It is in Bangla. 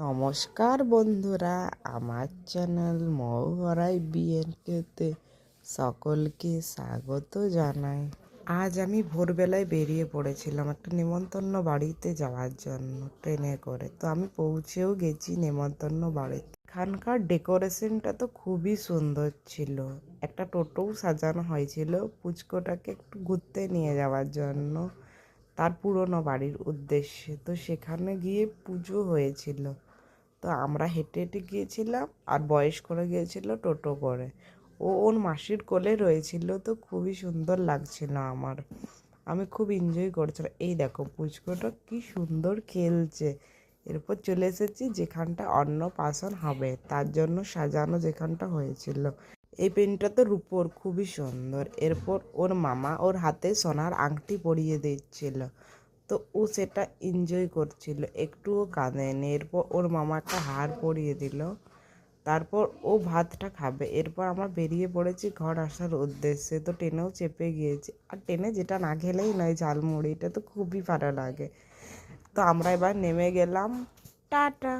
নমস্কার বন্ধুরা, আমার চ্যানেল মৌহরাই বিএনকেতে সকলকে স্বাগত জানাই। আজ আমি ভোরবেলায় বেরিয়ে পড়েছিলাম একটা নেমন্তন্ন বাড়িতে যাওয়ার জন্য ট্রেনে করে। তো আমি পৌঁছেও গেছি নেমন্তন্ন বাড়িতে। এখানকার ডেকোরেশনটা তো খুবই সুন্দর ছিল। একটা টোটোও সাজানো হয়েছিল পুচকোটাকে একটু ঘুরতে নিয়ে যাওয়ার জন্য তার পুরনো বাড়ির উদ্দেশ্যে। তো সেখানে গিয়ে পুজো হয়েছিল। তো আমরা হেঁটে হেঁটে গিয়েছিলাম আর বয়স্করা গিয়েছিল টোটো করে। ওর মাসির কোলে রয়েছিল, তো খুবই সুন্দর লাগছিল আমার। আমি খুব এনজয় করছিলাম। এই দেখো পুচকোটা কি সুন্দর খেলছে। এরপর চলে এসেছি যেখানটা অন্নপ্রাশন হবে তার জন্য সাজানো যেখানটা হয়েছিল। এই পেনটা তো রূপোর, খুবই সুন্দর। এরপর ওর মামা ওর হাতে সোনার আংটি পরিয়ে দিচ্ছিল, তো ও সেটা এনজয় করছিল, একটুও কাঁদেনি। এরপর ওর মামা একটা হার পরিয়ে দিল। তারপর ও ভাতটা খাবে। এরপর আমরা বেরিয়ে পড়েছি ঘর আসার উদ্দেশ্যে। তো ট্রেনেও চেপে গিয়েছি। আর ট্রেনে যেটা না খেলেই নয়, ঝালমুড়ি, এটা তো খুবই ভালো লাগে। তো আমরা এবার নেমে গেলাম। টাটা।